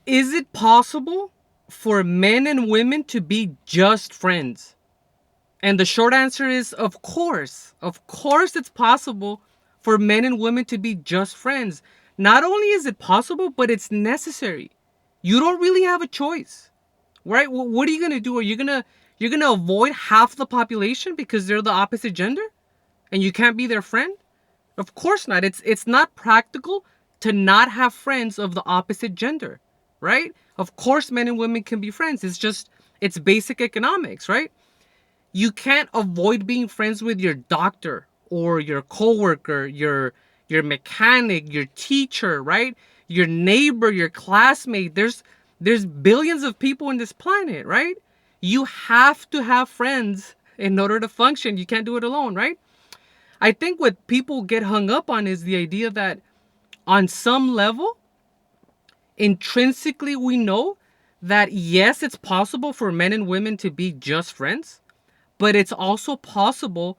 Is it possible for men and women to be just friends? And the short answer is of course. Of course it's possible for men and women to be just friends. Not only is it possible, but it's necessary. You don't really have a choice. Right? What are you going to do? Are you're going to avoid half the population because they're the opposite gender and you can't be their friend? Of course not. It's not practical to not have friends of the opposite gender, right? Of course men and women can be friends. It's basic economics, right? You can't avoid being friends with your doctor or your coworker, your mechanic, your teacher, right? Your neighbor, your classmate. There's billions of people on this planet, right? You have to have friends in order to function. You can't do it alone, right? I think what people get hung up on is the idea that on some level, intrinsically, we know that yes, it's possible for men and women to be just friends, but it's also possible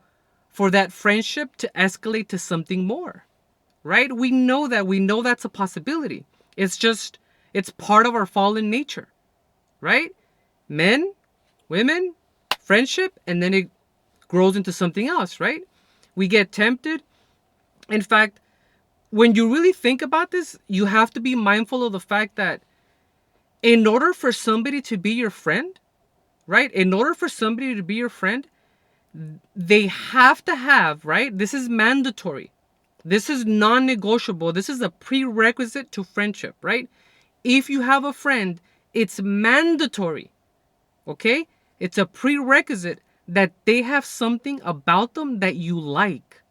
for that friendship to escalate to something more, right? We know that's a possibility. It's part of our fallen nature, right? Men, women, friendship, and then it grows into something else, right? We get tempted. In fact, when you really think about this, you have to be mindful of the fact that in order for somebody to be your friend, right? In order for somebody to be your friend, they have to have, right? This is mandatory. This is non negotiable. This is a prerequisite to friendship, right? If you have a friend, it's mandatory, okay? It's a prerequisite that they have something about them that you like,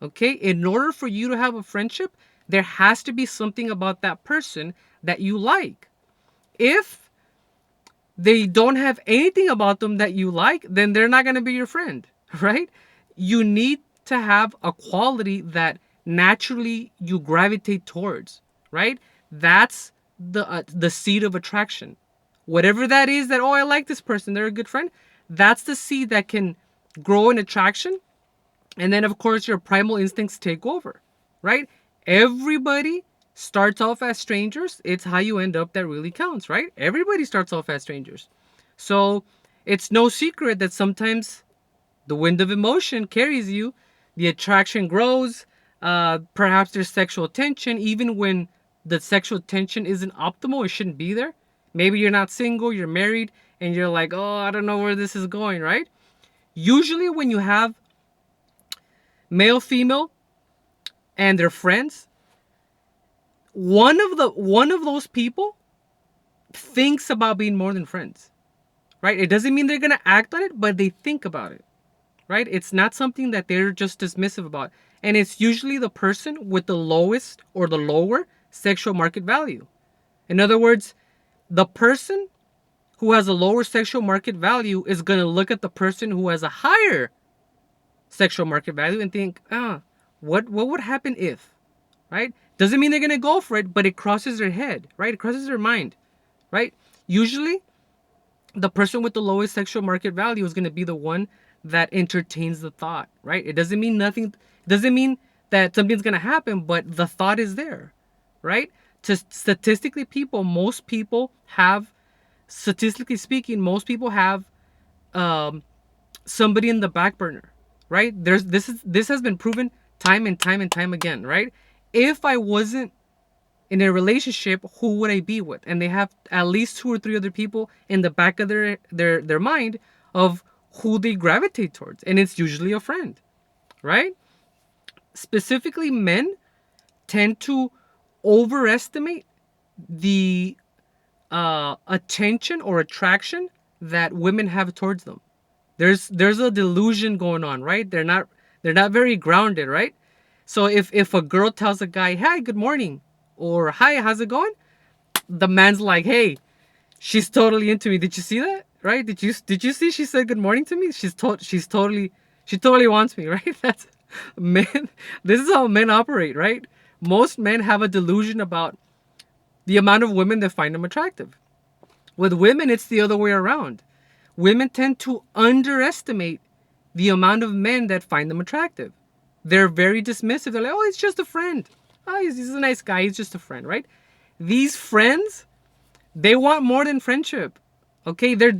okay? In order for you to have a friendship, there has to be something about that person that you like. If they don't have anything about them that you like, then they're not going to be your friend, right? You need to have a quality that naturally you gravitate towards, right? That's the seed of attraction. Whatever that is that, oh, I like this person, they're a good friend. That's the seed that can grow an attraction. And then of course your primal instincts take over, right? Everybody starts off as strangers. It's how you end up that really counts, right? Everybody starts off as strangers. So it's no secret that sometimes the wind of emotion carries you, the attraction grows, perhaps there's sexual tension, even when the sexual tension isn't optimal, it shouldn't be there. Maybe you're not single, you're married, and you're like, oh, I don't know where this is going, right? Usually, when you have male, female, and their friends, one of those people thinks about being more than friends, right? It doesn't mean they're gonna act on it, but they think about it, right? It's not something that they're just dismissive about. And it's usually the person with the lowest or the lower sexual market value. In other words, the person who has a lower sexual market value is going to look at the person who has a higher sexual market value and think, what would happen if, right? Doesn't mean they're going to go for it, but it crosses their head, right? It crosses their mind, right? Usually, the person with the lowest sexual market value is going to be the one that entertains the thought, right? It doesn't mean nothing, it doesn't mean that something's going to happen, but the thought is there, right? To statistically most people have, statistically speaking, most people have um, somebody in the back burner, right? This has been proven time and time and time again, right? If I wasn't in a relationship, who would I be with? And they have at least two or three other people in the back of their mind of who they gravitate towards, and it's usually a friend, right? Specifically, men tend to overestimate the attention or attraction that women have towards them. There's a delusion going on, right? They're not very grounded, right? So if a girl tells a guy, "Hi, good morning," or "Hi, how's it going?" the man's like, "Hey, she's totally into me. Did you see that? Right? Did you see she said good morning to me? She totally wants me, right?" That's men. This is how men operate, right? Most men have a delusion about the amount of women that find them attractive. With women, it's the other way around. Women tend to underestimate the amount of men that find them attractive. They're very dismissive. They're like, "Oh, it's just a friend. Oh, he's a nice guy. He's just a friend," right? These friends They want more than friendship. Okay, they're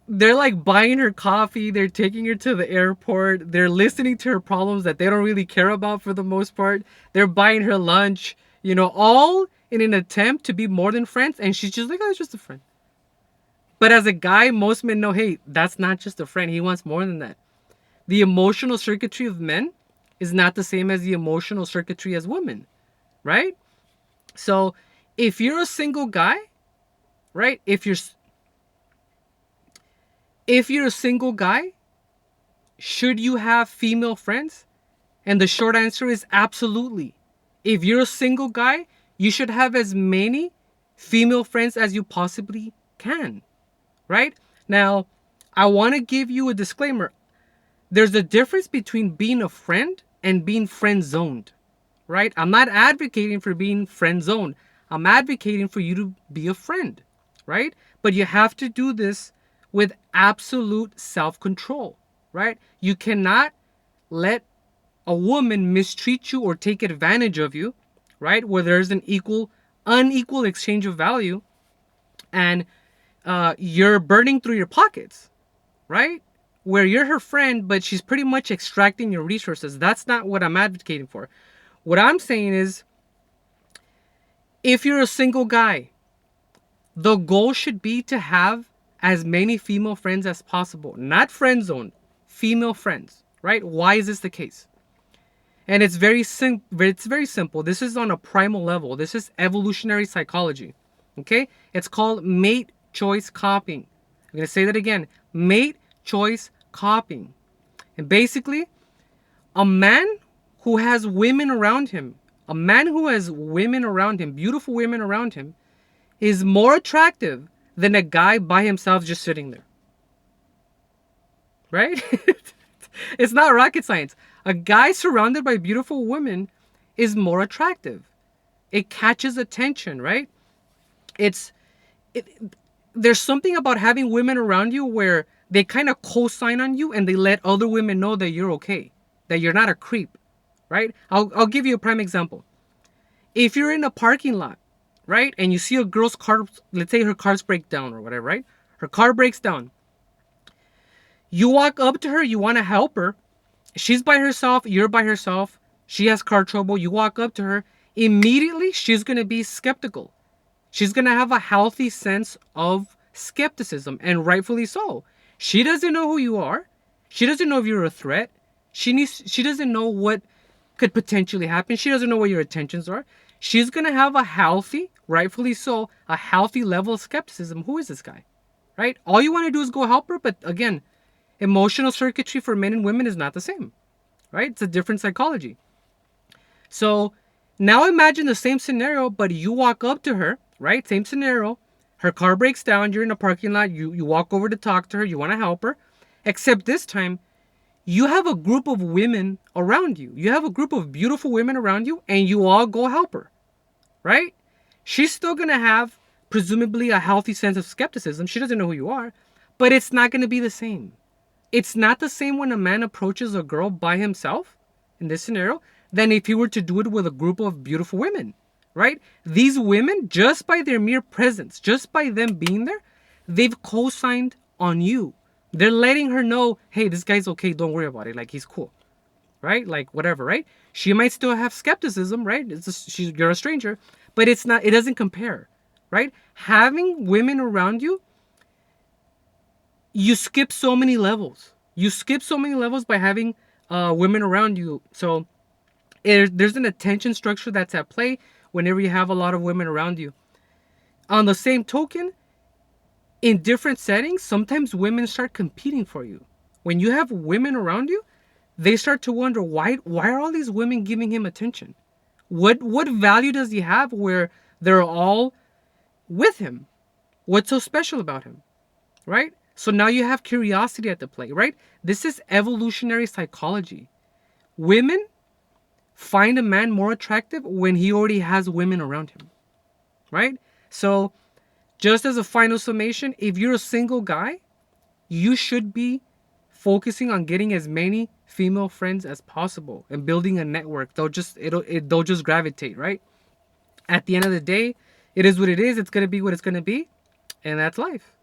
they're like buying her coffee, they're taking her to the airport, they're listening to her problems that they don't really care about for the most part. They're buying her lunch, all in an attempt to be more than friends, and she's just like, "Oh, it's just a friend." But as a guy, most men know, hey, that's not just a friend. He wants more than that. The emotional circuitry of men is not the same as the emotional circuitry as women, right? So, if you're a single guy, right? If you're a single guy, should you have female friends? And the short answer is absolutely. If you're a single guy, you should have as many female friends as you possibly can, right? Now, I want to give you a disclaimer. There's a difference between being a friend and being friend zoned, right? I'm not advocating for being friend zoned. I'm advocating for you to be a friend, right? But you have to do this with absolute self control, right? You cannot let a woman mistreat you or take advantage of you, right? Where there's an unequal exchange of value, and you're burning through your pockets, right? Where you're her friend, but she's pretty much extracting your resources. That's not what I'm advocating for. What I'm saying is, if you're a single guy, the goal should be to have as many female friends as possible, not friend zone, female friends, right? Why is this the case? And it's very simple. This is on a primal level. This is evolutionary psychology. Okay? It's called mate choice copying. I'm going to say that again. Mate choice copying. And basically, a man who has women around him, beautiful women around him, is more attractive than a guy by himself just sitting there. Right? It's not rocket science. A guy surrounded by beautiful women is more attractive. It catches attention, right? It's it, there's something about having women around you where they kind of co-sign on you and they let other women know that you're okay, that you're not a creep, right? I'll give you a prime example. If you're in a parking lot, right, and you see a girl's car, let's say her car's break down or whatever, right? Her car breaks down. You walk up to her, you want to help her. She's by herself, you're by herself. She has car trouble. You walk up to her. Immediately, she's going to be skeptical. She's going to have a healthy sense of skepticism, and rightfully so. She doesn't know who you are. She doesn't know if you're a threat. She doesn't know what could potentially happen. She doesn't know what your intentions are. She's going to have a healthy, rightfully so, a healthy level of skepticism. Who is this guy? Right? All you want to do is go help her, but again, emotional circuitry for men and women is not the same, right? It's a different psychology. So now imagine the same scenario, but you walk up to her, right? Same scenario. Her car breaks down. You're in a parking lot. You walk over to talk to her. You want to help her. Except this time, you have a group of women around you. You have a group of beautiful women around you, and you all go help her, right? She's still going to have, presumably, a healthy sense of skepticism. She doesn't know who you are, but it's not going to be the same. It's not the same when a man approaches a girl by himself, in this scenario, than if he were to do it with a group of beautiful women, right? These women, just by their mere presence, just by them being there, they've co-signed on you. They're letting her know, hey, this guy's okay, don't worry about it, like he's cool, right? Like whatever, right? She might still have skepticism, right? You're a stranger, but it doesn't compare, right? Having women around you, you skip so many levels. You skip so many levels by having women around you. So there's an attention structure that's at play whenever you have a lot of women around you. On the same token, in different settings, sometimes women start competing for you. When you have women around you, they start to wonder, why are all these women giving him attention? What value does he have where they're all with him? What's so special about him? Right? So now you have curiosity at the play, right? This is evolutionary psychology. Women find a man more attractive when he already has women around him, right? So just as a final summation, if you're a single guy, you should be focusing on getting as many female friends as possible and building a network. They'll just gravitate, right? At the end of the day, it is what it is. It's gonna be what it's gonna be, and that's life.